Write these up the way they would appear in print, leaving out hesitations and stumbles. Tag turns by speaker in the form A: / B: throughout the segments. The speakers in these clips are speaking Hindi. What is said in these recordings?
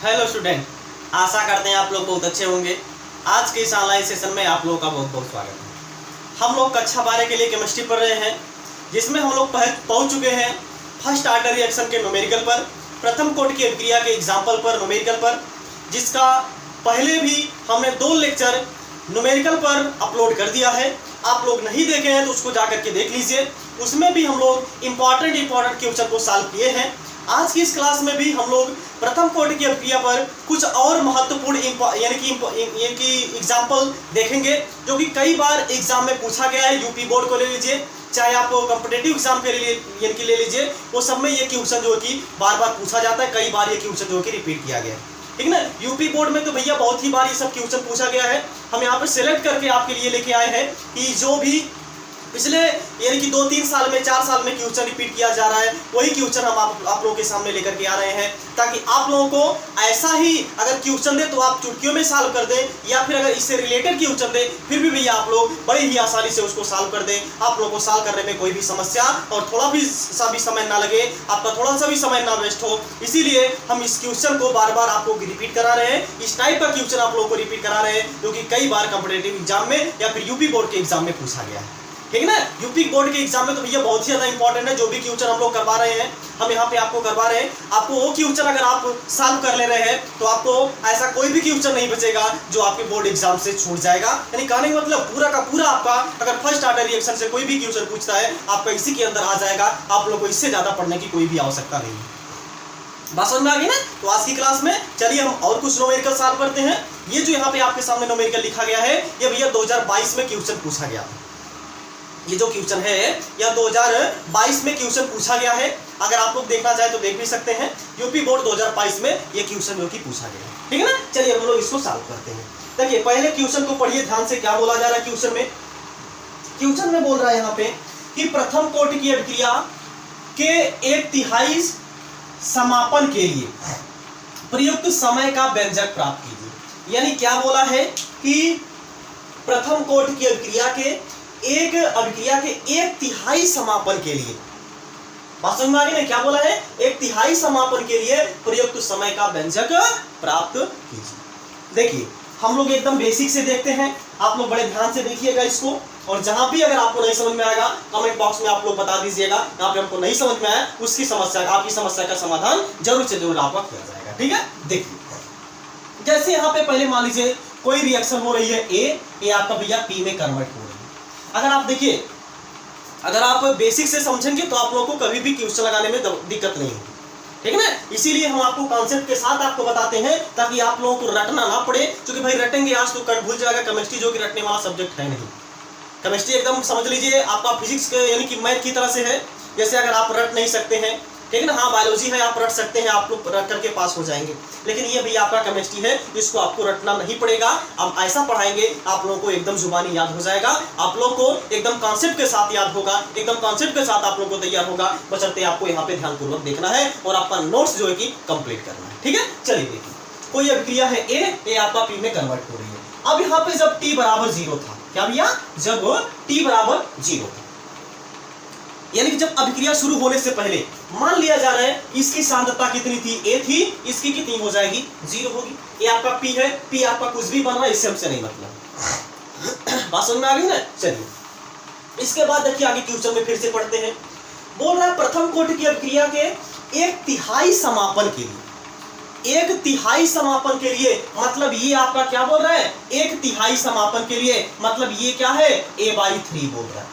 A: हेलो स्टूडेंट, आशा करते हैं आप लोग बहुत अच्छे होंगे। आज के इस ऑनलाइन सेशन में आप लोगों का बहुत बहुत स्वागत है। हम लोग कक्षा 12 के लिए केमिस्ट्री पढ़ रहे हैं, जिसमें हम लोग पहुंच चुके हैं फर्स्ट ऑर्डर रिएक्शन के न्यूमेरिकल पर, प्रथम कोटि की अभिक्रिया के एग्जाम्पल पर, न्यूमेरिकल पर, जिसका पहले भी हमने 2 लेक्चर न्यूमेरिकल पर अपलोड कर दिया है। आप लोग नहीं देखे हैं तो उसको जा करके देख लीजिए। उसमें भी हम लोग इम्पॉर्टेंट क्वेश्चन को सॉल्व किए हैं। आज की इस क्लास में भी हम लोग प्रथम कोटि की अभिक्रिया पर कुछ और महत्वपूर्ण यानी कि एग्जाम्पल देखेंगे, जो कि कई बार एग्जाम में पूछा गया है। यूपी बोर्ड को ले लीजिए, चाहे आप कॉम्पिटिटिव एग्जाम के लिए यानी कि ले लीजिए, वो सब में ये क्वेश्चन जो है कि बार बार पूछा जाता है। कई बार ये क्वेश्चन जो है कि रिपीट किया गया है, ठीक ना। यूपी बोर्ड में तो भैया बहुत ही बार ये सब क्वेश्चन पूछा गया है। हम यहाँ पे सिलेक्ट करके आपके लिए लेके आए हैं कि जो भी पिछले यानी कि 2-3 साल में 4 साल में क्वेश्चन रिपीट किया जा रहा है, वही क्वेश्चन हम आप लोगों के सामने लेकर के आ रहे हैं, ताकि आप लोगों को ऐसा ही अगर क्वेश्चन दे तो आप चुटकियों में सॉल्व कर दें, या फिर अगर इससे रिलेटेड क्वेश्चन दे फिर भी भैया आप लोग बड़ी ही आसानी से उसको सॉल्व कर दें। आप लोगों को सॉल्व करने में कोई भी समस्या और थोड़ा भी समय ना लगे, आपका थोड़ा सा भी समय ना वेस्ट हो। इसीलिए हम इस क्वेश्चन को बार बार आपको रिपीट करा रहे हैं। इस टाइप का क्वेश्चन आप लोगों को रिपीट करा रहे हैं, जो कि कई बार कॉम्पिटिटिव एग्जाम में या फिर यूपी बोर्ड के एग्जाम में पूछा गया है, ठीक है ना। यूपी बोर्ड के एग्जाम में तो भैया बहुत ही ज्यादा इंपॉर्टेंट है। जो भी क्वेश्चन हम लोग करवा रहे हैं, हम यहाँ पे आपको करवा रहे हैं, आपको वो क्वेश्चन अगर आप सॉल्व कर ले रहे हैं तो आपको ऐसा कोई भी क्वेश्चन नहीं बचेगा जो आपके बोर्ड एग्जाम से छूट जाएगा। यानी कहने का मतलब पूरा का पूरा आपका अगर फर्स्ट ऑर्डर रिएक्शन से कोई भी क्वेश्चन पूछता है, आपका इसी के अंदर आ जाएगा। आप लोग को इससे ज्यादा पढ़ने की कोई भी आवश्यकता नहीं है। बात समझ में आ गई ना। तो आज की क्लास में चलिए हम और कुछ न्यूमेरिकल सॉल्व करते हैं। ये जो यहाँ पे आपके सामने न्यूमेरिकल लिखा गया है, ये भैया 2022 में क्वेश्चन पूछा गया था। ये जो क्वेश्चन है यह 2022 में क्वेश्चन पूछा गया है। अगर आप लोग देखना चाहे तो देख भी सकते हैं। यूपी बोर्ड 2022 में ये क्वेश्चन जो कि पूछा गया है, ठीक है ना। चलिए हम लोग इसको सॉल्व करते हैं। देखिए पहले क्वेश्चन को पढ़िए ध्यान से, क्या बोला जा रहा है क्वेश्चन में बोल रहा है यहाँ पे कि प्रथम कोटि की अभिक्रिया के 1/3 समापन के लिए प्रयुक्त समय का व्यंजक प्राप्त कीजिए। यानी क्या बोला है कि प्रथम कोटि की अभिक्रिया के 1/3 समापन के लिए, बात समझ में आ गई ना। क्या बोला है? 1/3 समापन के लिए प्रयुक्त समय का व्यंजक प्राप्त कीजिए। देखिए हम लोग एकदम बेसिक से देखते हैं, आप लोग बड़े ध्यान से देखिएगा इसको, और जहां भी अगर आपको नहीं समझ में आएगा कमेंट बॉक्स में आप लोग बता दीजिएगा। यहाँ पे हमको नहीं समझ में आया, उसकी समस्या आपकी समस्या का समाधान जरूर से जरूर आपका किया जाएगा, ठीक है। देखिए जैसे यहाँ पे पहले मान लीजिए कोई रिएक्शन हो रही है, ए आपका भैया पी में कन्वर्ट हो रही है। अगर आप देखिए, अगर आप बेसिक से समझेंगे तो आप लोगों को कभी भी क्वेश्चन लगाने में दिक्कत नहीं होगी, ठीक है ना। इसीलिए हम आपको कॉन्सेप्ट के साथ आपको बताते हैं, ताकि आप लोगों को रटना ना पड़े। क्योंकि भाई रटेंगे आज तो भूल जाएगा। केमिस्ट्री जो कि रटने वाला सब्जेक्ट है नहीं। केमिस्ट्री एकदम समझ लीजिए आपका फिजिक्स यानी कि मैथ की तरह से है। जैसे अगर आप रट नहीं सकते हैं, ठीक है ना, हाँ बायोलॉजी है आप रट सकते हैं, आप लोग रट करके पास हो जाएंगे। लेकिन ये भी आपका केमिस्ट्री है, इसको आपको रटना नहीं पड़ेगा। हम ऐसा पढ़ाएंगे आप लोगों को एकदम जुबानी याद हो जाएगा, आप लोग को एकदम कॉन्सेप्ट के साथ याद होगा, एकदम कॉन्सेप्ट के साथ आप लोग को तैयार होगा। बशर्ते आपको यहाँ पे ध्यानपूर्वक देखना है और आपका नोट्स जो है कि कंप्लीट करना है, ठीक है। चलिए देखिए कोई अभिक्रिया है ए आपका पी में कन्वर्ट हो रही है। अब यहाँ पे जब t बराबर 0 था, क्या भैया, जब t बराबर 0 था, यानी कि जब अभिक्रिया शुरू होने से पहले मान लिया जा रहा है इसकी सांद्रता कितनी थी, ए थी, इसकी कितनी हो जाएगी, 0 होगी। ये आपका पी है, पी आपका कुछ भी बन रहा है, इससे हमसे नहीं मतलब। बात समझ में आ गई ना। चलिए इसके बाद देखिए आगे क्वेश्चन में फिर से पढ़ते हैं। बोल रहा है प्रथम कोटि की अभिक्रिया के 1/3 समापन के लिए, 1/3 समापन के लिए मतलब ये आपका क्या बोल रहा है, 1/3 समापन के लिए मतलब ये क्या है, a/3 बोल रहा है।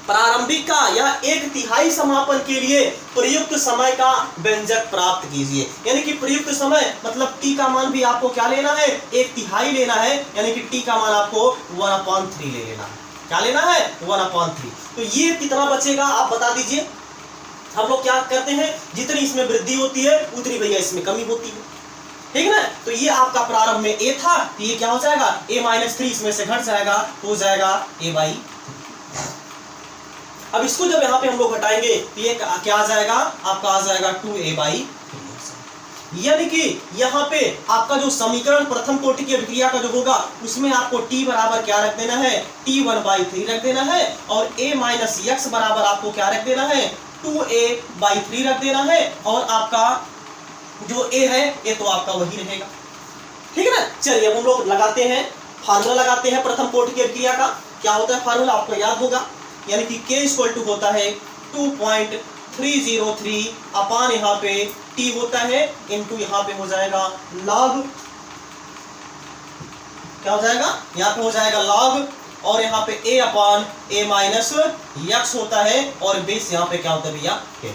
A: प्रारंभिक का या 1/3 समापन के लिए प्रयुक्त समय का व्यंजक प्राप्त कीजिए। यानी कि प्रयुक्त समय मतलब t का मान भी आपको क्या लेना है, 1/3 लेना है। यानी कि t का मान आपको 1/3 ले लेना है। क्या लेना है, 1/3। तो ये कितना बचेगा आप बता दीजिए। हम लोग क्या करते हैं, जितनी इसमें वृद्धि होती है उतनी भैया इसमें कमी होती है, ठीक है ना। तो ये आपका प्रारंभ में a था, तो ये क्या हो जाएगा, a-3 इसमें से घट जाएगा, तो हो जाएगा a/। अब इसको जब यहाँ पे हम लोग घटाएंगे तो ये क्या आ जाएगा, आपका आ जाएगा 2a/3। यानी कि यहाँ पे आपका जो समीकरण प्रथम कोटि की अभिक्रिया का जो होगा उसमें आपको t बराबर क्या रख देना है, t1/3 रख देना है, और a - x बराबर आपको क्या रख देना है, 2a/3 रख देना है, और आपका जो ए है ये तो आपका वही रहेगा, ठीक है ना। चलिए अब हम लोग लगाते हैं, फार्मूला लगाते हैं प्रथम कोटि की अभिक्रिया का। क्या होता है फार्मूला आपको याद होगा, यानी कि K इक्वल टू होता है 2.303 अपान यहाँ पे T होता है इनटू यहाँ पे हो जाएगा log, क्या हो जाएगा यहाँ पे हो जाएगा log, और यहाँ पे a upon a minus x होता है, और बेस यहाँ पे क्या होता है भैया 10।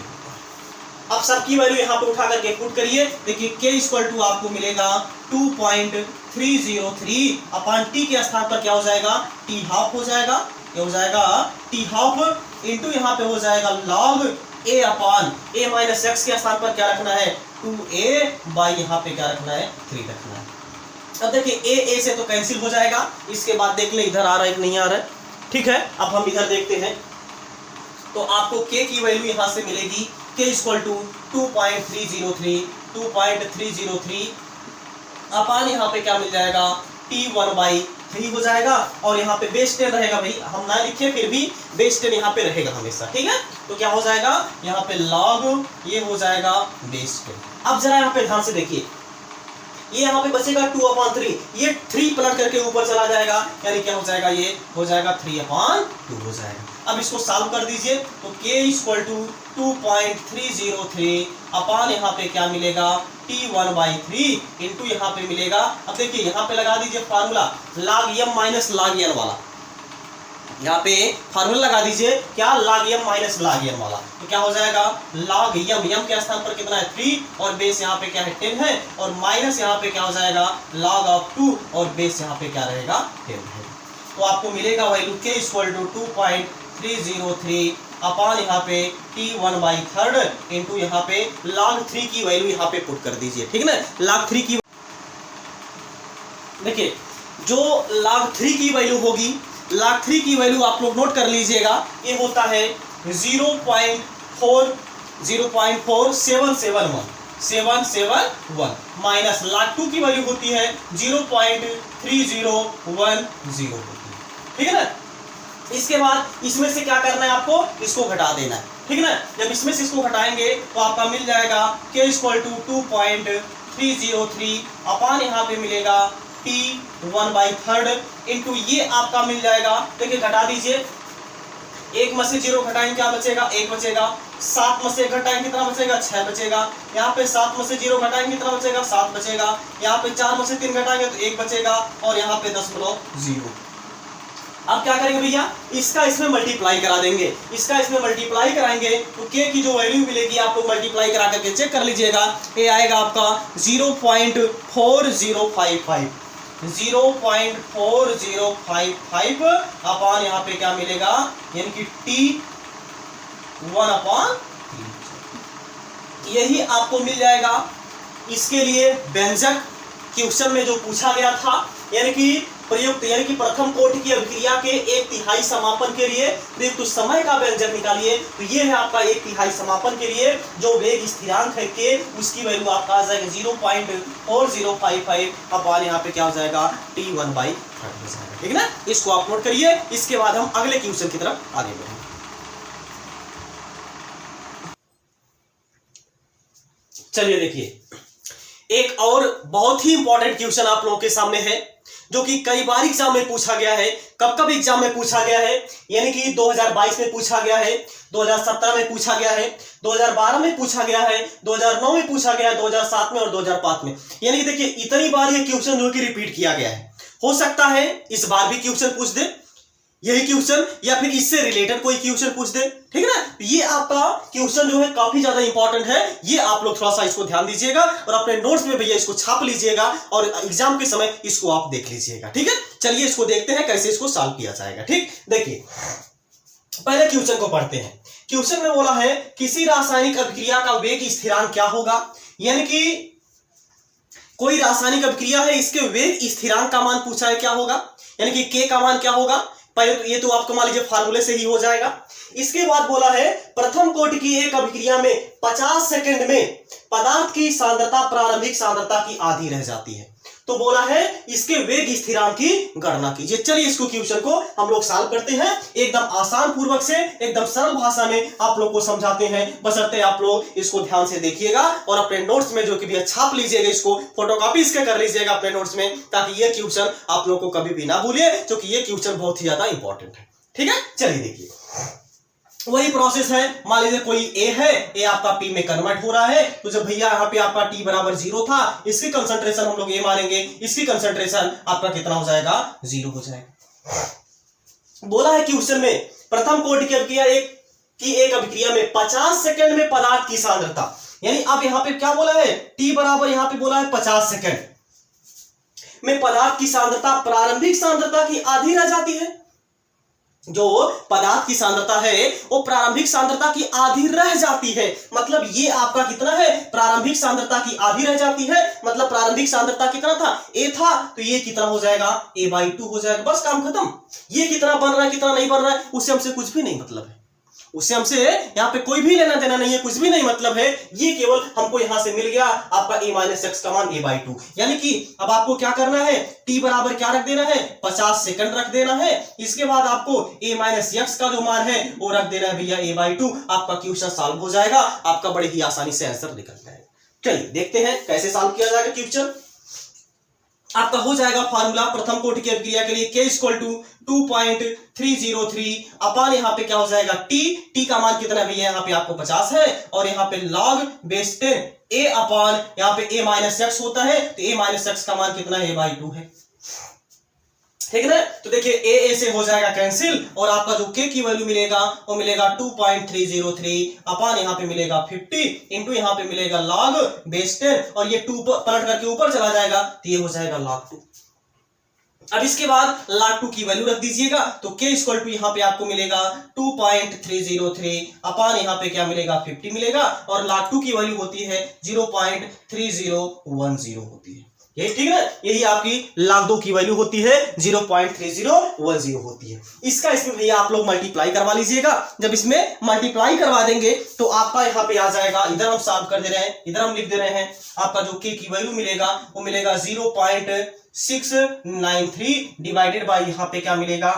A: अब सबकी वैल्यू यहाँ पे उठा करके पुट करिए, देखिए K इक्वल टू आपको मिलेगा 2.303 अपान T के स्थान पर क्या हो जाएगा T हाफ हो जाएगा, क्या हो जाएगा T हाफ इंटू यहाँ पे हो जाएगा log a upon a minus x के स्थान पर क्या रखना है 2a बाई यहाँ पे क्या रखना है 3 रखना है। अब देखिए a से तो कैंसिल हो जाएगा, इसके बाद देख ले इधर आ रहा है कि नहीं आ रहा है, ठीक है। अब हम इधर देखते हैं तो आपको k की वैल्यू यहाँ से मिलेगी K इक्वल टू 2.303 अपान यहाँ पे क्या मिल जाएगा T1/3 हो जाएगा, और यहाँ पे बेस 10 रहेगा भाई, हम ना लिखे फिर भी बेस 10 यहाँ पे रहेगा हमेशा, ठीक है। तो क्या हो जाएगा यहाँ पे log ये हो जाएगा बेस 10। अब जरा यहाँ पे ध्यान से देखिए, ये यहाँ पे बचेगा 2/3, ये 3 पलट करके ऊपर चला जाएगा, यानी क्या हो जाएगा ये हो जाएगा 3/2 हो जाएगा। अब इसको सॉल्व कर दीजिए तो K इक्वल टू 2.303 अपान यहाँ पे क्या मिलेगा T1/3 इंटू यहाँ पे मिलेगा, अब देखिए यहाँ पे लगा दीजिए formula log m minus log n वाला, यहाँ पे फार्मूला लगा दीजिए क्या log m minus log n वाला, तो क्या हो जाएगा log m के स्थान पर कितना है 3 और बेस यहाँ पे क्या है 10 है, और माइनस यहाँ पे क्या हो जाएगा log ऑफ 2 और बेस यहाँ पे क्या रहेगा 10 है। तो आपको मिलेगा वैल्यू K इक्वल टू 2.303 अपान यहाँ पे T1/3 इंटू यहाँ पे log 3 की वैल्यू यहाँ पे पुट कर दीजिए, ठीक है ना। log 3 की देखिए जो log 3 की वैल्यू होगी, log 3 की वैल्यू आप लोग नोट कर लीजिएगा, ये होता है 0.4771 माइनस log 2 की वैल्यू होती है 0.3010 होती है, ठीक है ना। इसके बाद इसमें से क्या करना है आपको, इसको घटा देना है, ठीक है ना। जब इसमें से इसको घटाएंगे तो आपका मिल जाएगा K इक्वल टू 2.303 अपान यहाँ पे मिलेगा T1/3 इंटू ये आपका मिल जाएगा, देखिए घटा दीजिए, 1 में से 0 घटाएंगे क्या बचेगा 1 बचेगा, 7 में से घटाएंगे कितना बचेगा 6 बचेगा, यहाँ पे 7 में से 0 घटाएंगे कितना बचेगा 7 बचेगा, यहाँ पे 4 में से 3 घटाएंगे तो 1 बचेगा, और यहाँ पे 10.0। अब क्या करेंगे भैया, इसका इसमें मल्टीप्लाई करा देंगे, इसका इसमें मल्टीप्लाई कराएंगे तो K की जो वैल्यू मिलेगी आप लोग मल्टीप्लाई करा करके चेक कर लीजिएगा, ये आएगा आपका 0.4055 अपान यहाँ पे क्या मिलेगा, यानी कि T1/3 यही आपको मिल जाएगा। इसके लिए व्यंजक क्वेश्चन में जो पूछा गया था, यानी कि प्रयुक्त यानी कि प्रथम कोटि की अभिक्रिया के 1/3 समापन के लिए प्रयुक्त समय का व्यंजक निकालिए, तो ये है आपका 1/3 समापन के लिए जो वेग स्थिरांक है के, उसकी वैल्यू आपका आ जाएगा 0.4055 अपान यहाँ पे क्या हो जाएगा T1/3 हो जाएगा, ठीक है ना। इसको आप नोट करिए, इसके बाद हम अगले क्वेश्चन की तरफ आगे बढ़ेंगे। चलिए देखिए एक और बहुत ही इंपॉर्टेंट क्वेश्चन आप लोगों के सामने है, जो कि कई बार एग्जाम में पूछा गया है। कब कब एग्जाम में पूछा गया है, यानी कि 2022 में पूछा गया है, 2017 में पूछा गया है, 2012 में पूछा गया है, 2009 में पूछा गया है, 2007 में और 2005 में, यानी कि देखिए इतनी बार ये क्वेश्चन जो कि रिपीट किया गया है। हो सकता है इस बार भी क्वेश्चन पूछ दे यही क्वेश्चन, या फिर इससे रिलेटेड कोई क्वेश्चन पूछ दे, ठीक है ना। ये आपका क्वेश्चन जो है काफी ज्यादा इंपॉर्टेंट है, ये आप लोग थोड़ा सा इसको ध्यान दीजिएगा और अपने नोट्स में भैया इसको छाप लीजिएगा और एग्जाम के समय इसको आप देख लीजिएगा, ठीक है। चलिए इसको देखते हैं कैसे इसको सॉल्व किया जाएगा, ठीक। देखिए पहले क्वेश्चन को पढ़ते हैं। क्वेश्चन में बोला है किसी रासायनिक अभिक्रिया का वेग स्थिरांक क्या होगा, यानी कि कोई रासायनिक अभिक्रिया है, इसके वेग स्थिरांक का मान पूछा है, क्या होगा, यानी कि K का मान क्या होगा। पहले तो ये तो आपको मान लीजिए फार्मूले से ही हो जाएगा। इसके बाद बोला है प्रथम कोटि की एक अभिक्रिया में 50 सेकंड में पदार्थ की सांद्रता प्रारंभिक सांद्रता की आधी रह जाती है। तो बोला है इसके वेग स्थिरांक की गणना कीजिए। चलिए इसको क्वेश्चन को हम लोग सॉल्व करते हैं, एकदम आसान पूर्वक से, एकदम सरल भाषा में आप लोग को समझाते हैं। बशर्ते आप लोग इसको ध्यान से देखिएगा और अपने नोट्स में जो कि भी छाप लीजिएगा, इसको फोटोकॉपी इसके कर लीजिएगा अपने नोट्स में, ताकि ये क्वेश्चन आप लोग को कभी भी ना भूलिए, क्योंकि ये क्वेश्चन बहुत ही ज्यादा इंपॉर्टेंट है। ठीक है, चलिए देखिए वही प्रोसेस है। मान लीजिए कोई ए है, ए आपका पी में कन्वर्ट हो रहा है, तो जब भैया यहाँ पे आपका टी बराबर 0 था, इसकी कंसंट्रेशन हम लोग ए मानेंगे, इसकी कंसंट्रेशन आपका कितना हो जाएगा, 0 हो जाएगा। बोला है क्वेश्चन में प्रथम कोटि की अभिक्रिया एक अभिक्रिया में 50 सेकंड में पदार्थ की सांद्रता, यानी अब यहाँ पे क्या बोला है, टी बराबर यहाँ पे बोला है 50 सेकंड में पदार्थ की सांद्रता प्रारंभिक सांद्रता की आधी रह जाती है। जो पदार्थ की सांद्रता है वो प्रारंभिक सांद्रता की आधी रह जाती है, मतलब ये आपका कितना है, प्रारंभिक सांद्रता की आधी रह जाती है, मतलब प्रारंभिक सांद्रता कितना था, ए था, तो ये कितना हो जाएगा, a/2 हो जाएगा। बस काम खत्म। ये कितना बन रहा है कितना नहीं बन रहा है उससे हमसे कुछ भी नहीं मतलब है, उससे हमसे यहाँ पे कोई भी लेना देना नहीं है, कुछ भी नहीं मतलब है। ये केवल हमको यहां से मिल गया आपका a-x का मान a/2, यानी कि अब आपको क्या करना है, t बराबर क्या रख देना है, 50 सेकंड रख देना है। इसके बाद आपको a-x का जो मान है वो रख देना है भैया a/2। आपका क्वेश्चन सॉल्व हो जाएगा, आपका बड़े ही आसानी से आंसर निकल जाएगा। चलिए देखते हैं कैसे सॉल्व किया जाएगा क्वेश्चन। आपका हो जाएगा फार्मूला प्रथम कोटि की अभिक्रिया के लिए k = 2.303 अपान यहाँ पे क्या हो जाएगा t का मान कितना है भैया, यहाँ पे आपको 50 है, और यहाँ पे log बेस 10 a अपान यहाँ पे a-x होता है, तो a-x का मान कितना है, a/2 है। ठीक है ना, तो देखिए a से हो जाएगा कैंसिल, और आपका जो k की वैल्यू मिलेगा वो मिलेगा 2.303 अपान यहाँ पे मिलेगा 50 इंटू यहाँ पे मिलेगा log बेस 10, और ये 2 पलट करके ऊपर चला जाएगा तो ये हो जाएगा log 2। अब इसके बाद log 2 की वैल्यू रख दीजिएगा, तो k = यहाँ पे आपको मिलेगा 2.303 अपान यहाँ पे क्या मिलेगा, 50 मिलेगा, और log 2 की वैल्यू होती है 0.3010 होती है। यही ठीक है, यही आपकी log 2 की वैल्यू होती है 0.3010 होती है। इसका इसमें भैया आप लोग मल्टीप्लाई करवा लीजिएगा। जब इसमें मल्टीप्लाई करवा देंगे तो आपका यहाँ पे आ जाएगा, इधर हम सॉल्व कर दे रहे हैं, इधर हम लिख दे रहे हैं, आपका जो k की वैल्यू मिलेगा वो मिलेगा 0.693 डिवाइडेड बाय यहाँ पे क्या मिलेगा,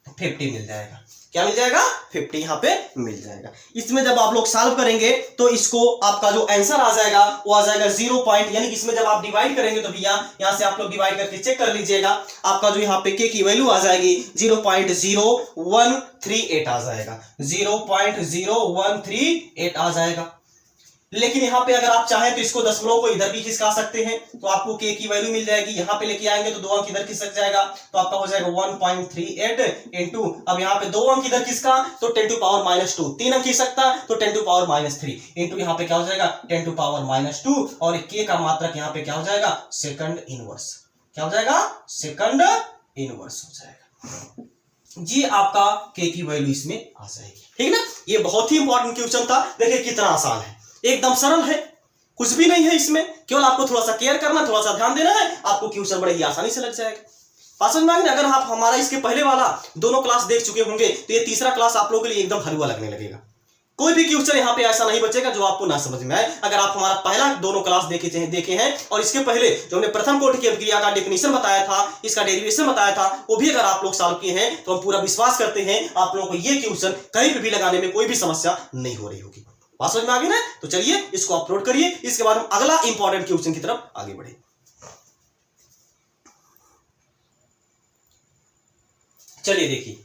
A: 50 मिल जाएगा। क्या मिल जाएगा, 50 यहाँ पे मिल जाएगा। इसमें जब आप लोग सॉल्व करेंगे तो इसको आपका जो आंसर आ जाएगा वो आ जाएगा 0 पॉइंट, यानी कि इसमें जब आप डिवाइड करेंगे तो भैया यहाँ से आप लोग डिवाइड करके चेक कर लीजिएगा, आपका जो यहाँ पे k की वैल्यू आ जाएगी 0.0138 आ जाएगा, 0.0138 आ जाएगा। लेकिन यहाँ पे अगर आप चाहें तो इसको दशमलव को इधर भी खिसका सकते हैं, तो आपको k की वैल्यू मिल जाएगी, यहाँ पे लेके आएंगे तो 2 अंक इधर खिसक जाएगा, तो आपका हो जाएगा 1.38 इंटू, अब यहाँ पे 2 अंक इधर खिसका तो 10⁻², 3 अंक खिसकता तो 10⁻³ इंटू यहाँ पे क्या हो जाएगा 10⁻², और k का मात्रक यहाँ पे क्या हो जाएगा, सेकंड इनवर्स। क्या हो जाएगा, सेकंड इनवर्स हो जाएगा जी। आपका k की वैल्यू इसमें आ जाएगी। ठीक है ना, ये बहुत ही इंपॉर्टेंट क्वेश्चन था। देखिए कितना आसान है, एकदम सरल है, कुछ भी नहीं है इसमें, केवल आपको थोड़ा सा केयर करना, थोड़ा सा ध्यान देना है, आपको क्वेश्चन बड़े ही आसानी से लग जाएगा। बात समझ में आ गई? अगर आप हमारा इसके पहले वाला दोनों क्लास देख चुके होंगे तो ये तीसरा क्लास आप लोगों के लिए एकदम हलवा लगने लगेगा। कोई भी क्वेश्चन यहाँ पे ऐसा नहीं बचेगा जो आपको ना समझ में आए। अगर आप हमारा पहला दोनों क्लास देखे हैं और इसके पहले जो हमने प्रथम कोटि की अभिक्रिया का डेफिनेशन बताया था, इसका डेरिवेशन बताया था, वो भी अगर आप लोग सॉल्व किए हैं तो हम पूरा विश्वास करते हैं आप लोगों को ये क्वेश्चन कहीं पे भी लगाने में कोई भी समस्या नहीं हो रही होगी। बात समझ में आ गई ना? तो चलिए इसको अपलोड करिए, इसके बाद हम अगला इंपॉर्टेंट क्वेश्चन की तरफ आगे बढ़े। चलिए देखिए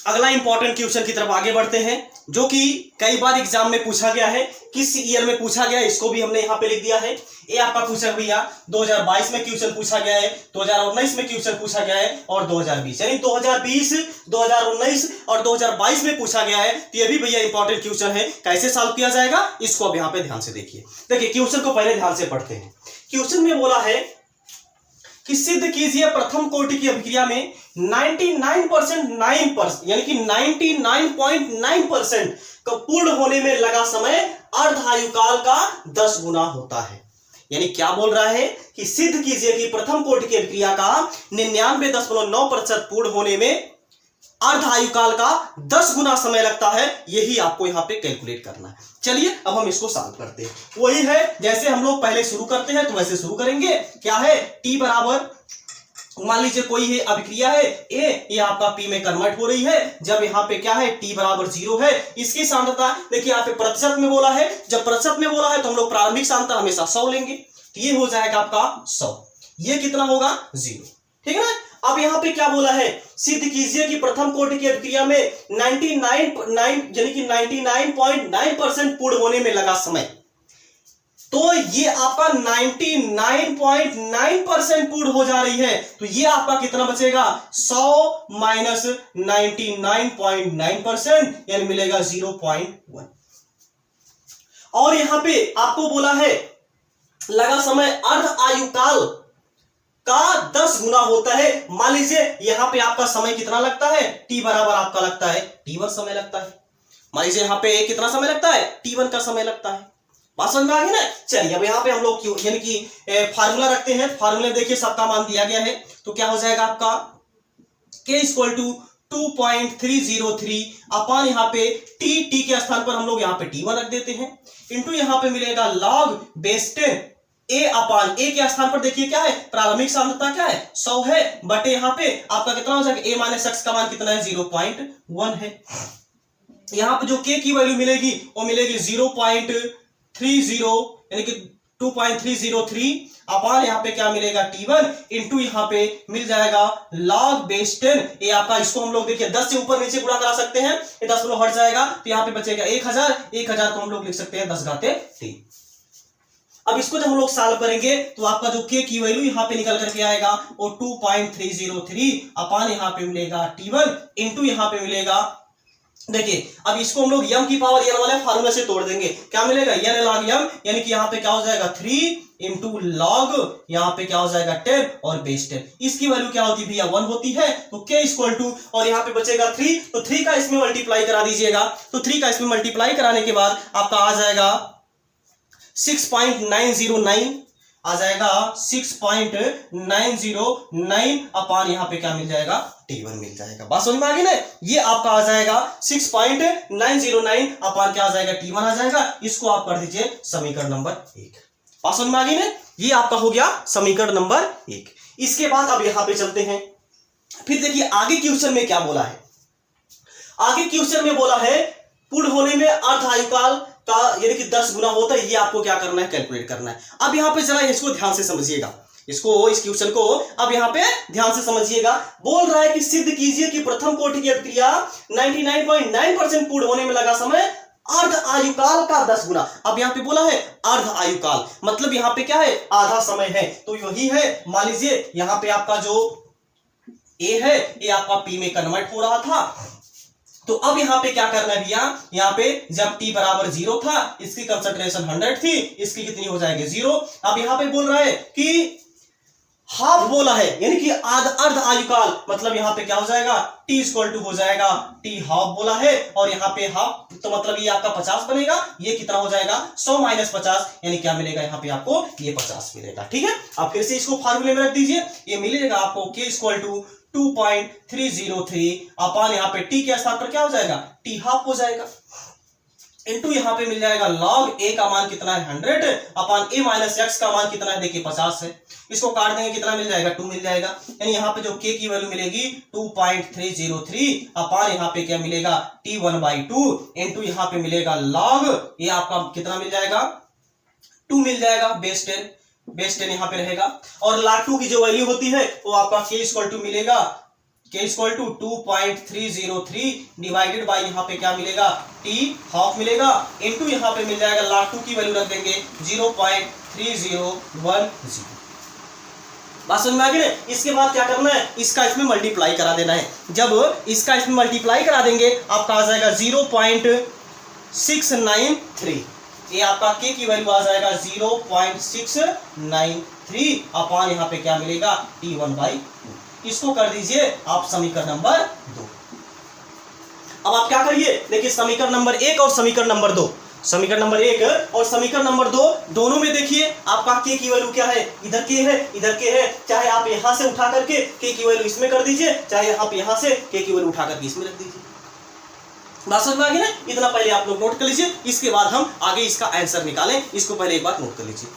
A: अगला इंपॉर्टेंट क्वेश्चन की तरफ आगे बढ़ते हैं, जो कि कई बार एग्जाम में पूछा गया है, किस ईयर में पूछा गया है इसको भी हमने यहाँ पे लिख दिया है। ये आपका पूछा भैया 2022 में क्वेश्चन पूछा गया है, 2019 में क्वेश्चन पूछा गया है, और 2020, यानी 2020, 2019 और 2022 में पूछा गया है। तो ये भी भैया इंपॉर्टेंट क्वेश्चन है। कैसे सॉल्व किया जाएगा इसको अब यहाँ पे ध्यान से देखिए। देखिए क्वेश्चन को पहले ध्यान से पढ़ते हैं। क्वेश्चन में बोला है कि सिद्ध कीजिए प्रथम कोटि की अभिक्रिया में 99% यानी कि 99.9% का पूर्ण होने में लगा समय अर्धायुकाल का 10 गुना होता है। यानी क्या बोल रहा है कि सिद्ध कीजिए कि प्रथम कोटि की अभिक्रिया का 99.9% पूर्ण होने में अर्ध आयुकाल का 10 गुना समय लगता है, यही आपको यहाँ पे कैलकुलेट करना है। चलिए अब हम इसको सॉल्व करते हैं। वही है जैसे हम लोग पहले शुरू करते हैं तो वैसे शुरू करेंगे। क्या है, टी बराबर, मान लीजिए कोई है अभिक्रिया है ए, ये आपका पी में कन्वर्ट हो रही है। जब यहाँ पे क्या है, टी बराबर 0 है, इसकी सांद्रता देखिए यहाँ पे प्रतिशत में बोला है, जब प्रतिशत में बोला है तो हम लोग प्रारंभिक सांद्रता हमेशा 100 लेंगे, तो ये हो जाएगा आपका 100। ये कितना होगा, 0। ठीक है ना। अब यहाँ पे क्या बोला है, सिद्ध कीजिए कि प्रथम कोटि की अभिक्रिया में 99.9% पूर्ण होने में लगा समय। तो ये आपका 99.9% पूर्ण हो जा रही है, तो ये आपका कितना बचेगा, 100 माइनस 99.9% यानी मिलेगा 0.1। और यहां पे आपको बोला है लगा समय अर्ध आयुकाल का 10 गुना होता है। मान लीजिए यहां पे आपका समय कितना लगता है, टी बराबर आपका लगता है t1 समय लगता है। मान लीजिए यहां पे कितना समय लगता है, t1 का समय लगता है। बात समझ में आ गई ना। चलिए अब यहाँ पे हम लोग यानी कि फार्मूला रखते हैं। फार्मूला देखिए सबका मान दिया गया है, तो क्या हो जाएगा आपका k इक्वल टू 2.303 अपान यहाँ पे टी के स्थान पर हम लोग यहाँ पे t1 रख देते हैं, इंटू यहाँ पे मिलेगा log बेस 10 ए अपान ए के स्थान पर देखिए क्या है, प्रारंभिक सांद्रता क्या है, 100 है, बटे यहाँ पे आपका कितना हो जाएगा, ए माइनस एक्स का मान कितना है, 0.1 है। यहाँ पे जो k की वैल्यू मिलेगी वो मिलेगी 0.30 यानी कि 2.303 अपान यहाँ पे क्या मिलेगा, t1 इंटू यहाँ पे मिल जाएगा log बेस 10 ये आपका, इसको हम लोग देखिए 10 से ऊपर नीचे गुणा करा सकते हैं, ये 10 किलो हट जाएगा, तो यहाँ पे बचेगा 1000 को हम लोग लिख सकते हैं 10 घाते 3। अब इसको जब हम लोग सॉल्व करेंगे तो आपका जो k की वैल्यू यहाँ पे निकल करके आएगा वो 2.303 अपान यहाँ पे मिलेगा t1 इंटू यहाँ पे मिलेगा, देखिए अब इसको हम लोग m की पावर n वाले फार्मूला से तोड़ देंगे, क्या मिलेगा n log m, यानी कि यहाँ पे क्या हो जाएगा 3 इंटू लॉग यहाँ पे क्या हो जाएगा 10 और बेस 10। इसकी वैल्यू क्या होती है भैया, 1 होती है, तो k इक्वल टू और यहाँ पे बचेगा 3, तो 3 का इसमें मल्टीप्लाई करा दीजिएगा, तो 3 का इसमें मल्टीप्लाई कराने के बाद आपका आ जाएगा 6.909 आ जाएगा 6.909 अपान यहाँ पे क्या मिल जाएगा, t1 मिल जाएगा। बात समझ में आ गई ना। ये आपका आ जाएगा 6.909 अपान क्या आ जाएगा, t1 आ जाएगा। इसको आप कर दीजिए समीकरण नंबर 1। बात समझ में आ गई ना। ये आपका हो गया समीकरण नंबर 1। इसके बाद अब यहाँ पे चलते हैं, फिर देखिए आगे क्वेश्चन में क्या बोला है। आगे क्वेश्चन में बोला है पूर्ण होने में अर्ध आयुकाल का यानी कि 10 गुना होता है, ये आपको क्या करना है, कैलकुलेट करना है। अब यहाँ पे जरा इसको ध्यान से समझिएगा, इस क्वेश्चन को अब यहाँ पे ध्यान से समझिएगा। बोल रहा है कि सिद्ध कीजिए कि प्रथम कोटि की अभिक्रिया 99.9% पूर्ण होने में लगा समय अर्ध आयुकाल का 10 गुना। अब यहाँ पे बोला है अर्ध आयुकाल, मतलब यहाँ पे क्या है, आधा समय है, तो यही है। मान लीजिए यहाँ पे आपका जो ए है ये आपका पी में कन्वर्ट हो रहा था, तो अब यहाँ पे क्या करना है भैया, यहाँ पे जब t बराबर 0 था इसकी कंसंट्रेशन 100 थी, इसकी कितनी हो जाएगी 0। अब यहाँ पे बोल रहा है कि हाफ बोला है, यानी कि अर्ध आयुकाल, मतलब यहाँ पे क्या हो जाएगा, t इक्वल टू हो जाएगा t हाफ बोला है, और यहाँ पे हाफ तो मतलब ये आपका 50 बनेगा, ये कितना हो जाएगा 100 माइनस 50 यानी क्या मिलेगा, यहाँ पे आपको ये 50 मिलेगा। ठीक है, अब फिर से इसको फार्मूले में रख दीजिए, ये मिलेगा आपको k इक्वल टू 2.303 अपान यहाँ पे t के स्थान पर क्या हो जाएगा, t हाफ हो जाएगा, इंटू यहाँ पे मिल जाएगा log a का मान कितना है 100 अपान a माइनस एक्स का मान कितना है, देखिए 50 है, इसको काट देंगे कितना मिल जाएगा 2 मिल जाएगा, यानी यहाँ पे जो k की वैल्यू मिलेगी 2.303 अपान यहाँ पे क्या मिलेगा t1/2 इंटू यहाँ पे मिलेगा log ये आपका कितना मिल जाएगा 2 मिल जाएगा, बेस 10 यहाँ पे रहेगा, और log 2 की जो वैल्यू होती है वो आपका k इक्वल टू मिलेगा k equal to 2.303 divided by यहाँ पे क्या मिलेगा t हाफ मिलेगा, इनटू यहाँ पे मिल जाएगा log 2 की वैल्यू रख देंगे 0.3010। बात समझ में आ गई ना। इसके बाद क्या करना है, इसका इसमें मल्टीप्लाई करा देना है। जब इसका इसमें मल्टीप्लाई करा देंगे आपका आ जाएगा 0.693, ये आपका k की वैल्यू आ जाएगा 0.693 अपान यहाँ पे क्या मिलेगा t1/2। इसको कर दीजिए आप समीकरण नंबर 2। अब आप क्या करिए, देखिए समीकरण नंबर 1 और समीकरण नंबर 2 समीकरण नंबर 1 और समीकरण नंबर 2 दोनों में देखिए आपका के की वैल्यू क्या है, इधर के है इधर के है, चाहे आप यहां से उठा करके के की वैल्यू इसमें कर दीजिए, चाहे आप यहां से के की वैल्यू उठा करके इसमें रख दीजिए। बात समझ में आ गई ना? इतना पहले आप लोग नोट कर लीजिए, इसके बाद हम आगे इसका आंसर निकालें। इसको पहले एक बार नोट कर लीजिए।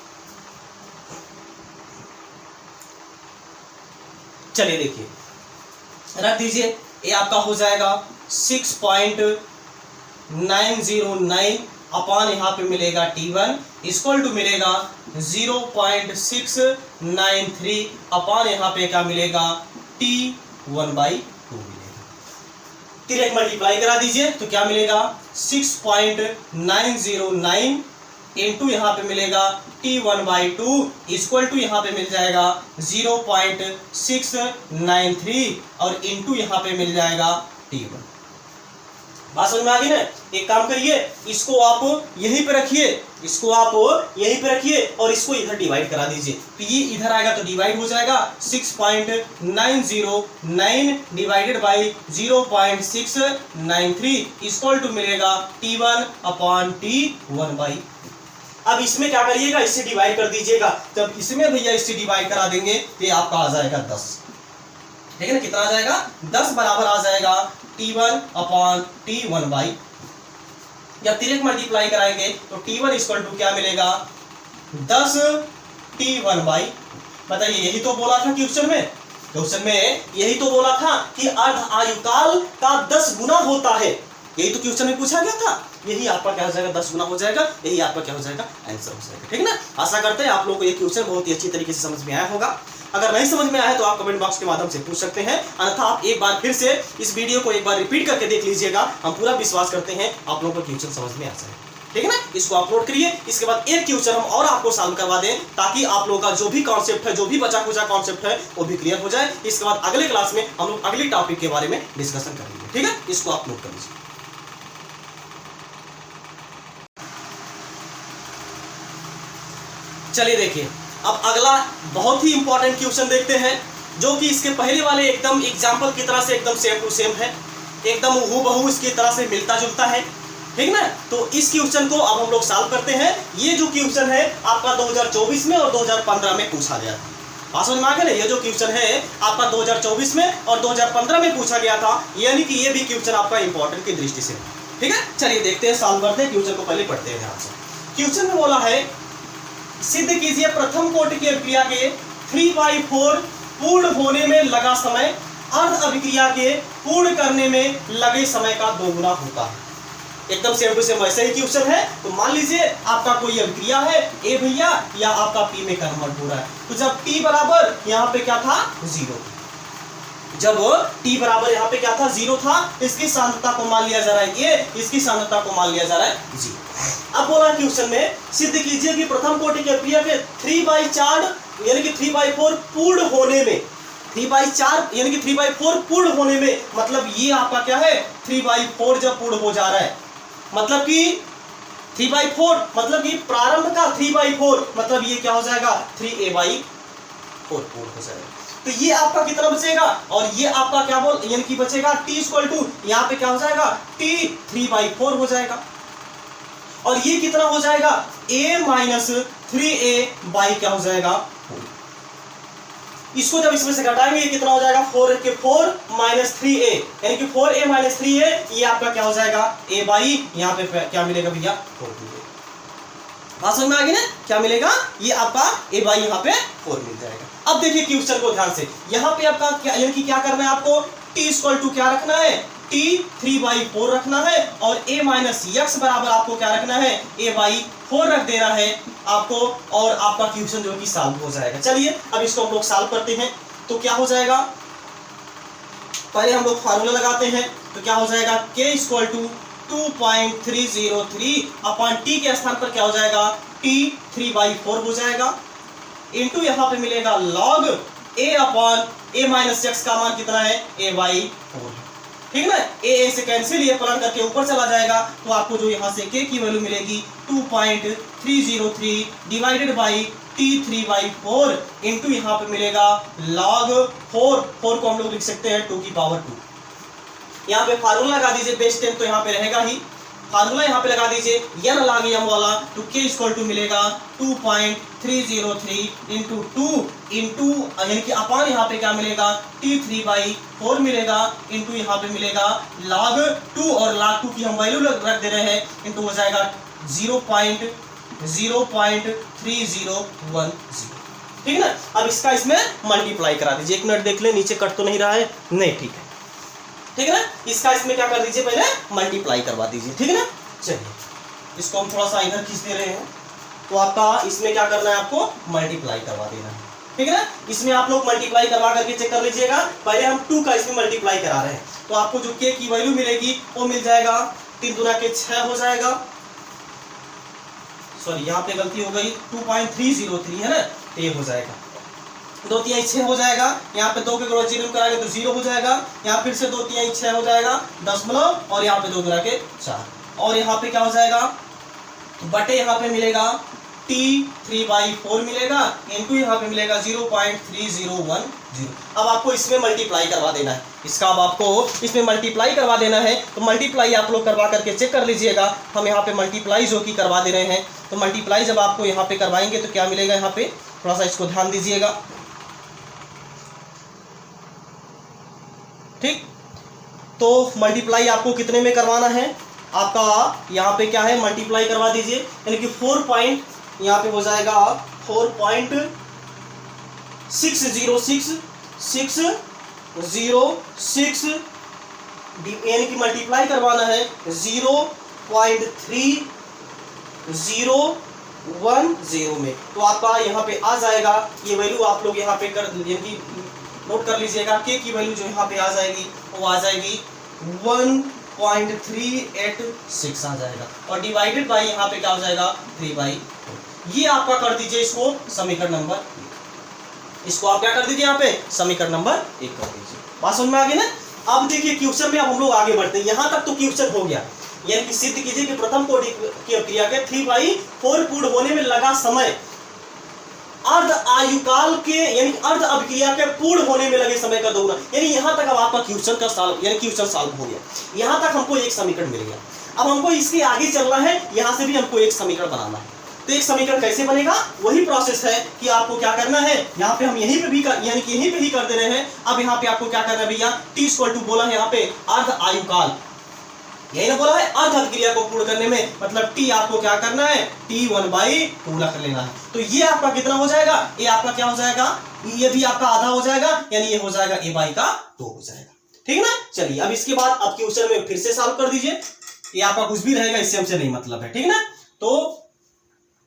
A: चलिए देखिए, रख दीजिए, ये आपका हो जाएगा 6.909 अपॉन यहाँ पे मिलेगा T1 इक्वल टू मिलेगा 0.693 अपॉन यहाँ पे क्या मिलेगा T1/2 मिलेगा। direct मल्टीप्लाई करा दीजिए तो क्या मिलेगा 6.909 इंटू यहाँ पे मिलेगा T1/2 इक्वल टू यहाँ पे मिल जाएगा 0.693 और इंटू यहाँ पे मिल जाएगा T1। बात समझ में आ गई ना? एक काम करिए, इसको आप यहीं पे रखिए, इसको आप यहीं पे रखिए और इसको इधर डिवाइड करा दीजिए, तो ये इधर आएगा तो डिवाइड हो जाएगा 6.909 डिवाइडेड बाई 0.693 इक्वल टू मिलेगा T1/T1/। अब इसमें क्या करिएगा, इससे डिवाइड कर दीजिएगा। जब इसमें भैया इससे डिवाइड करा देंगे तो आपका आ जाएगा 10, ठीक है ना? कितना आ जाएगा 10 बराबर आ जाएगा T1/T1/। जब direct मल्टीप्लाई कराएंगे तो T1 इक्वल टू क्या मिलेगा 10 T1/। बताइए, यही तो बोला था क्वेश्चन में, यही तो बोला था कि अर्ध आयुकाल का 10 गुना होता है। यही तो क्वेश्चन में पूछा गया था। यही आपका क्या हो जाएगा 10 गुना हो जाएगा, यही आपका क्या हो जाएगा आंसर हो जाएगा, ठीक है ना? आशा करते हैं आप लोगों को ये क्वेश्चन बहुत ही अच्छी तरीके से समझ में आया होगा। अगर नहीं समझ में आया तो आप कमेंट बॉक्स के माध्यम से पूछ सकते हैं, अन्यथा आप एक बार फिर से इस वीडियो को एक बार रिपीट करके देख लीजिएगा। हम पूरा विश्वास करते हैं आप लोगों को क्वेश्चन समझ में आ जाए, ठीक है ना? इसको अपलोड करिए, इसके बाद एक क्वेश्चन हम और आपको सॉल्व करवा दें ताकि आप लोगों का जो भी कॉन्सेप्ट है, जो भी बचा खुचा कॉन्सेप्ट है वो भी क्लियर हो जाए। इसके बाद अगले क्लास में हम लोग अगले टॉपिक के बारे में डिस्कशन करेंगे, ठीक है? इसको आप नोट कर लीजिए। चलिए देखिए, अब अगला बहुत ही इंपॉर्टेंट क्वेश्चन देखते हैं, जो कि इसके पहले वाले एकदम एग्जाम्पल की तरह से एकदम सेम टू सेम है, एकदम हूबहू इसकी तरह से मिलता जुलता है, ठीक ना? तो इस क्वेश्चन को अब हम लोग सॉल्व करते हैं। ये जो क्वेश्चन है आपका 2024 में और 2015 में पूछा गया था। बात समझ में आ गया ना? ये जो क्वेश्चन है आपका 2024 में और 2015 में पूछा गया था, यानी कि ये भी क्वेश्चन आपका इंपॉर्टेंट की दृष्टि से, ठीक है? चलिए देखते हैं, सॉल्व करते हैं। क्वेश्चन को पहले पढ़ते हैं ध्यान से। क्वेश्चन में बोला है, सिद्ध कीजिए प्रथम कोटि की अभिक्रिया के 3/4 पूर्ण होने में लगा समय अर्ध अभिक्रिया के पूर्ण करने में लगे समय का 2 गुना होता है। एकदम सेम टू सेम वैसे ही क्वेश्चन है। तो मान लीजिए आपका कोई अभिक्रिया है ए भैया, या आपका पी में कन्वर्ट हो रहा है। तो जब टी बराबर यहाँ पे क्या था 0, जब टी बराबर यहाँ पे क्या था 0 था, इसकी सांद्रता को मान लिया जा रहा है ये, इसकी सांद्रता को मान लिया जा रहा है 0। अब बोला क्वेश्चन में सिद्ध कीजिए कि प्रथम कोटि की अभिक्रिया के 3/4 यानी कि 3/4 पूर्ण होने में, 3/4 यानी कि 3/4 पूर्ण होने में, मतलब ये आपका क्या है 3/4 जब पूर्ण हो जा रहा है, मतलब कि 3/4 मतलब कि प्रारंभ का 3/4 मतलब ये क्या हो जाएगा 3a/4 पूर्ण हो जाएगा। तो ये आपका कितना बचेगा, और ये आपका क्या बोल यानी कि बचेगा t इक्वल टू यहाँ पे क्या हो जाएगा t 3/4 हो जाएगा, और ये कितना हो जाएगा a माइनस 3a क्या हो जाएगा 4। इसको जब इसमें से घटाएंगे ये कितना हो जाएगा 4 के 4 माइनस 3a यानी कि 4a माइनस 3a, ये आपका क्या हो जाएगा a/, यहाँ पे क्या मिलेगा भैया 4 मिलेगा। बात समझ में आ गई ना? क्या मिलेगा, ये आपका a/, यहाँ पे 4 मिल जाएगा। अब देखिए क्वेश्चन को ध्यान से, यहाँ पे आपका क्या यानी कि क्या करना है आपको, t इक्वल टू क्या रखना है t 3/4 रखना है, और a माइनस x बराबर आपको क्या रखना है a/4 रख देना है आपको, और आपका क्वेश्चन जो कि सॉल्व हो जाएगा। चलिए अब इसको हम लोग सॉल्व करते हैं। तो क्या हो जाएगा, पहले हम लोग फार्मूला लगाते हैं। तो क्या हो जाएगा k equal to 2.303 upon t के स्थान पर क्या हो जाएगा t 3/4 हो जाएगा, इंटू यहाँ पे मिलेगा log a upon a minus x का मान कितना है a/4, ठीक है ना? a से कैंसिल, ये पलट करके ऊपर चला जाएगा, तो आपको जो यहाँ से k की वैल्यू मिलेगी 2.303 डिवाइडेड बाई t 3/4 इंटू यहाँ पे मिलेगा log 4 को हम लोग लिख सकते हैं 2 की पावर 2। यहाँ पे फार्मूला लगा दीजिए बेस 10, तो यहाँ पे रहेगा ही फार्मूला यहाँ पे लगा दीजिए, n log m वाला, तो k इक्वल टू मिलेगा 2.303 इंटू 2 इंटू यानी कि अपान यहाँ पे क्या मिलेगा T3/4 मिलेगा, इंटू यहाँ पे मिलेगा log 2 और log 2 की हम वैल्यू रख दे रहे हैं, इंटू हो जाएगा 0.3010। ठीक है ना। अब इसका इसमें मल्टीप्लाई करा दीजिए। एक मिनट देख ले नीचे कट तो नहीं रहा है, नहीं ठीक है, ठीक है ना। इसका इसमें क्या कर दीजिए, पहले मल्टीप्लाई करवा दीजिए। ठीक है ना। चलिए इसको हम थोड़ा सा इधर खींच दे रहे हैं, तो आपका इसमें क्या करना है, आपको मल्टीप्लाई करवा देना है। ठीक है ना। इसमें आप लोग मल्टीप्लाई करवा करके चेक कर लीजिएगा। पहले हम 2 का इसमें मल्टीप्लाई करा रहे हैं, तो आपको जो k की वैल्यू मिलेगी वो मिल जाएगा 3 दूना के 6 हो जाएगा, सॉरी यहाँ पे गलती हो गई, 2.303 है ना, ये हो जाएगा 2 3 6 हो जाएगा। यहाँ पे 2 के क्रॉस जीरो कराएंगे तो 0 हो जाएगा। यहाँ फिर से 2 3 6 हो जाएगा दशमलव, और यहाँ पे 2 गुना के 4, और यहाँ पे क्या हो जाएगा बटे यहाँ पे मिलेगा T3/4 मिलेगा, इनटू यहाँ पे मिलेगा 0.3010। अब आपको इसमें मल्टीप्लाई करवा देना है, इसका अब आपको इसमें मल्टीप्लाई करवा देना है। तो मल्टीप्लाई आप लोग करवा करके चेक कर लीजिएगा। हम यहाँ पे मल्टीप्लाई जो कि करवा दे रहे हैं, तो मल्टीप्लाई जब आपको यहाँ पे करवाएंगे तो क्या मिलेगा, यहाँ पे थोड़ा सा इसको ध्यान दीजिएगा। ठीक, तो मल्टीप्लाई आपको कितने में करवाना है, आपका यहाँ पे क्या है मल्टीप्लाई करवा दीजिए, यानी कि 4 पॉइंट यहाँ पे हो जाएगा 4.606 यानी कि मल्टीप्लाई करवाना है 0.3010 में। तो आपका यहाँ पे आ जाएगा ये वैल्यू, आप लोग यहाँ पे कर यानी कि नोट कर लीजिएगा। के की वैल्यू जो यहाँ पे आ जाएगी वो आ जाएगी 1.386 आ जाएगा, और डिवाइडेड बाई यहाँ पे क्या हो जाएगा 3/4। ये आपका कर दीजिए इसको समीकरण नंबर, इसको आप क्या कर दीजिए यहाँ पे समीकरण नंबर 1 कर दीजिए। बात समझ में आ गई ना। अब देखिए क्वेश्चन में अब हम लोग आगे बढ़ते हैं। यहाँ तक तो क्वेश्चन हो गया, यानी कि सिद्ध कीजिए कि प्रथम कोटि की क्रिया के 3/4 पूर्ण होने में लगा समय अर्ध आयुकाल के यानी अर्ध अभिक्रिया के पूर्ण होने में लगे समय का दोगुना। यानी यहाँ तक अब आपका क्वेश्चन का सॉल्व यानी क्वेश्चन सॉल्व हो गया। यहाँ तक हमको एक समीकरण मिल गया। अब हमको इसके आगे चलना है, यहाँ से भी हमको एक समीकरण बनाना है। तो एक समीकरण कैसे बनेगा, वही प्रोसेस है कि आपको क्या करना है, यहाँ पे हम यहीं पे भी यानी कि यहीं पे ही कर दे रहे हैं। अब यहाँ पे आपको क्या करना है भैया, टी इक्वल टू बोला है यहाँ पे अर्ध आयुकाल, यही ना बोला है अर्ध अभिक्रिया को पूर्ण करने में, मतलब टी आपको क्या करना है T1/2 रख लेना है। तो ये आपका कितना हो जाएगा, ये आपका क्या हो जाएगा, ये भी आपका आधा हो जाएगा, यानी ये हो जाएगा A/2 हो जाएगा। ठीक है ना। चलिए अब इसके बाद अब क्वेश्चन में फिर से सॉल्व कर दीजिए। ये आपका कुछ भी रहेगा, इससे हमसे नहीं मतलब है। ठीक है ना। तो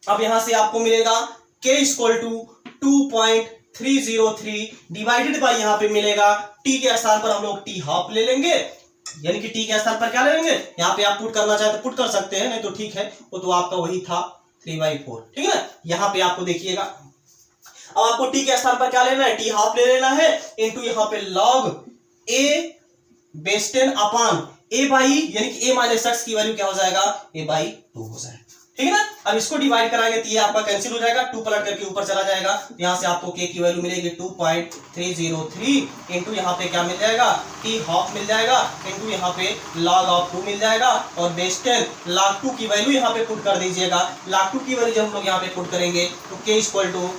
A: अब यहां से आपको मिलेगा k equal to 2.303 divided by यहाँ पे मिलेगा t के स्थान पर हम लोग t हाफ ले लेंगे, यानी कि t के स्थान पर क्या ले लेंगे, यहाँ पे आप पुट करना चाहे तो पुट कर सकते हैं, नहीं तो ठीक है, वो तो आपका वही था 3/4। ठीक है ना। यहाँ पे आपको देखिएगा, अब आपको t के स्थान पर क्या लेना है, t हाफ ले लेना है, इंटू यहाँ पे log a base 10 upon a by यानी कि a माइनस x की वैल्यू क्या हो जाएगा, A/2 हो जाएगा। ठीक है ना। अब इसको डिवाइड कराएंगे तो ये आपका कैंसिल हो जाएगा, 2 पलट करके ऊपर चला जाएगा, तो यहाँ से आपको k की वैल्यू मिलेगी 2.303 इंटू यहाँ पे क्या मिल जाएगा, t हाफ मिल जाएगा, इंटू यहाँ पे log ऑफ 2 मिल जाएगा, और बेस 10 log 2 की वैल्यू यहाँ पे पुट कर दीजिएगा। log 2 की वैल्यू जब हम लोग यहाँ पे पुट करेंगे तो k इक्वल टू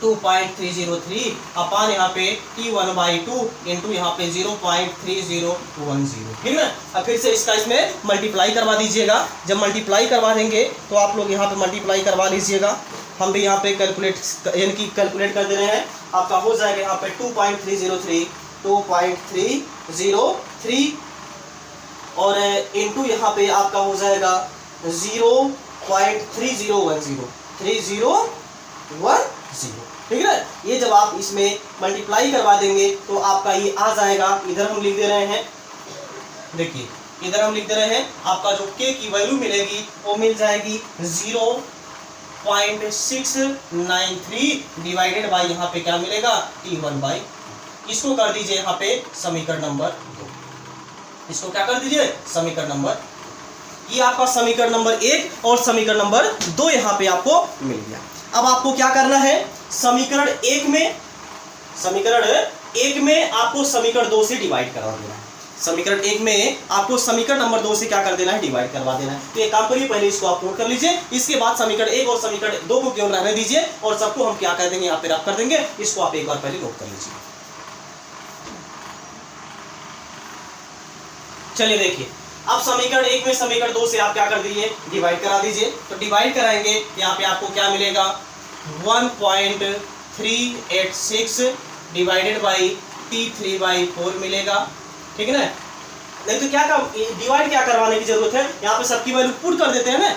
A: 2.303 अपान यहाँ पे T1/2 इंटू यहाँ पे 0.3010। ठीक है। अब फिर से इसका इसमें मल्टीप्लाई करवा दीजिएगा। जब मल्टीप्लाई करवा देंगे तो आप लोग यहाँ पे मल्टीप्लाई करवा लीजिएगा। हम भी यहाँ पे कैलकुलेट यानी कि कैलकुलेट कर दे रहे हैं। आपका हो जाएगा यहाँ पे 2.303 और इंटू यहाँ पे आपका हो जाएगा 0.3010। ठीक है ना। ये जब आप इसमें मल्टीप्लाई करवा देंगे तो आपका ये आ जाएगा, इधर हम लिख दे रहे हैं, देखिए इधर हम लिख दे रहे हैं, आपका जो k की वैल्यू मिलेगी वो मिल जाएगी 0.693 डिवाइडेड बाई यहाँ पे क्या मिलेगा T1/2। इसको कर दीजिए यहाँ पे समीकरण नंबर 2। इसको क्या कर दीजिए समीकरण नंबर, ये आपका समीकरण नंबर 1 और समीकरण नंबर 2 यहाँ पे आपको मिल गया। अब आपको क्या करना है, समीकरण 1 में आपको समीकरण 2 से डिवाइड करवा देना है। समीकरण 1 में आपको समीकरण नंबर 2 से क्या कर देना है, डिवाइड करवा देना है। तो ये काम करिए, पहले इसको आप नोट कर लीजिए, इसके बाद समीकरण 1 और समीकरण 2 को केवल रहने दीजिए और सबको हम क्या कर देंगे, यहाँ पे रफ कर देंगे। इसको आप एक बार पहले नोट कर लीजिए। चलिए देखिए, अब समीकरण 1 में समीकरण 2 से आप क्या कर दीजिए, डिवाइड करा दीजिए। तो डिवाइड कराएंगे, यहाँ पे आपको क्या मिलेगा, 1.386 डिवाइडेड बाई T3/4 मिलेगा, ठीक है ना। नहीं तो क्या डिवाइड क्या करवाने की जरूरत है, यहाँ पे सबकी वैल्यू पुट कर देते हैं ना।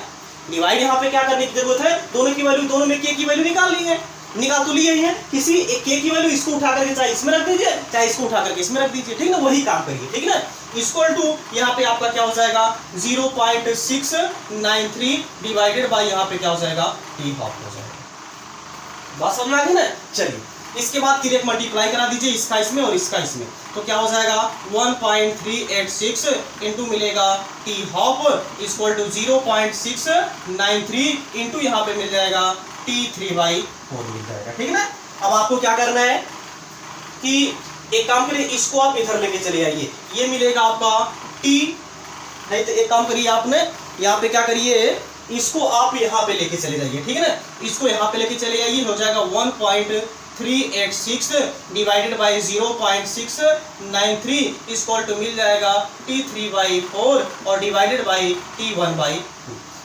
A: डिवाइड यहाँ पे क्या करने की जरूरत है, दोनों की वैल्यू, दोनों में के की वैल्यू निकाल ली है, निकाल तो लिए ही है। किसी एक के की वैल्यू इसको उठा करके चाहे इसमें रख दीजिए, चाहे इसको उठा करके इसमें रख दीजिए, ठीक ना, वही काम करिए, ठीक ना। इक्वल टू यहाँ पे आपका क्या हो जाएगा, 0.693 डिवाइडेड बाई यहाँ पे क्या हो जाएगा, T हाफ हो जाएगा। बात समझ में आ गई ना। चलिए इसके बाद डायरेक्ट मल्टीप्लाई करा दीजिए, इसका इसमें और इसका इसमें, तो क्या हो जाएगा 1.386 इंटू मिलेगा T half equal to 0.693 into यहाँ पे मिल जाएगा T3/4 मिल जाएगा, ठीक है ना। अब आपको क्या करना है कि एक काम करिए, इसको आप इधर लेके चले आइए, ये मिलेगा आपका T, नहीं तो एक काम करिए आपने यहाँ पे क्या करिए, इसको आप यहाँ पे लेके चले जाइए, ठीक है ना। इसको यहाँ पे लेके चले आइए, हो जाएगा 1.386 डिवाइडेड बाई 0.693 इक्वल टू मिल जाएगा T3/4 और डिवाइडेड बाई T1/2।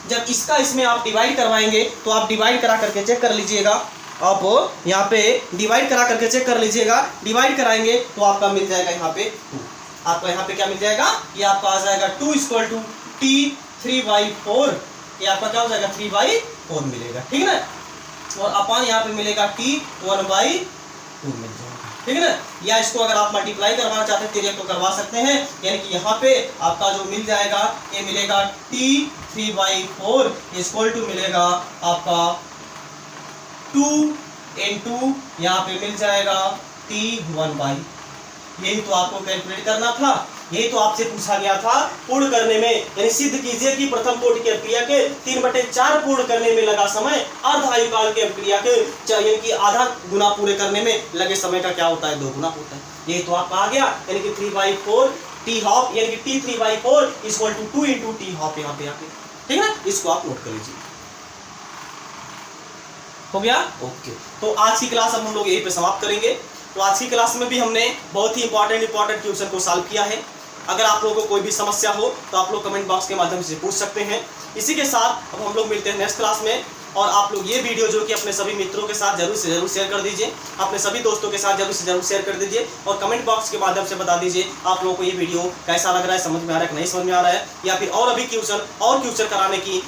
A: जब इसका इसमें आप डिवाइड करवाएंगे तो आप डिवाइड करा करके चेक कर लीजिएगा, आप यहाँ पे डिवाइड करा करके चेक कर लीजिएगा। डिवाइड कराएंगे तो आपका मिल जाएगा यहाँ पे 2, आपका यहाँ पे क्या मिल जाएगा, ये आपका आ जाएगा 2 इक्वल टू T3/4, ये आपका क्या हो जाएगा 3/4 मिलेगा, ठीक है ना। और अपन यहाँ पे मिलेगा T1/2 मिल जाएगा, ठीक है ना। या इसको अगर आप मल्टीप्लाई करवाना चाहते हैं तो करवा सकते हैं, यानी कि यहाँ पे आपका जो मिल जाएगा, ये मिलेगा T3/4 इक्वल टू मिलेगा आपका 2 इंटू यहाँ पे मिल जाएगा T1/, यही तो आपको कैलकुलेट करना था, यही तो आपसे पूछा गया था। पूर्ण करने में, यानी सिद्ध कीजिए कि प्रथम कोटि की क्रिया के 3/4 पूर्ण करने में लगा समय अर्ध आयुकाल के क्रिया के यानी कि आधा गुना पूरे करने में लगे समय का क्या होता है, 2 गुना होता है। यही तो आपका आ गया, यानी कि 3/4 T हाफ, यानी कि T3/4 equal to 2 into T half यहाँ पे आके, ठीक है। इसको आप नोट कर लीजिए, हो गया, ओके। तो आज की क्लास अब हम लोग यहीं पे समाप्त करेंगे। तो आज की क्लास में भी हमने बहुत ही इंपॉर्टेंट क्वेश्चन को सॉल्व किया है। अगर आप लोगों को कोई भी समस्या हो तो आप लोग कमेंट बॉक्स के माध्यम से पूछ सकते हैं। इसी के साथ अब हम लोग मिलते हैं नेक्स्ट क्लास में, और आप लोग ये वीडियो जो कि अपने सभी मित्रों के साथ जरूर से जरूर शेयर कर दीजिए, अपने सभी दोस्तों के साथ जरूर से जरूर शेयर कर दीजिए, और कमेंट बॉक्स के माध्यम से बता दीजिए आप लोगों को ये वीडियो कैसा लग रहा है, समझ में आ रहा है कि नहीं समझ में आ रहा है, या फिर और अभी क्वेश्चन कराने की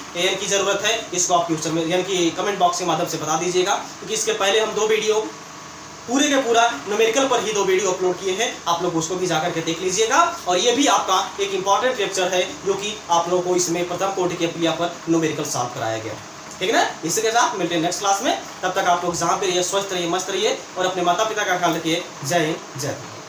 A: जरूरत है, इसको आप क्वेश्चन में यानी कि कमेंट बॉक्स के माध्यम से बता दीजिएगा। क्योंकि इसके पहले हम 2 वीडियो पूरे के पूरा न्यूमेरिकल पर ही 2 वीडियो अपलोड किए हैं, आप लोग उसको भी जाकर के देख लीजिएगा। और ये भी आपका एक इंपॉर्टेंट लेक्चर है जो कि आप लोगों को इसमें प्रथम कोटि के क्रिया पर न्यूमेरिकल सॉल्व कराया गया, ठीक है ना। इसी के साथ मिलते हैं नेक्स्ट क्लास में, तब तक आप लोग जहाँ पे रहिए स्वस्थ रहिए, मस्त रहिए और अपने माता पिता का ख्याल रखिए। जय हिंद, जय भारत।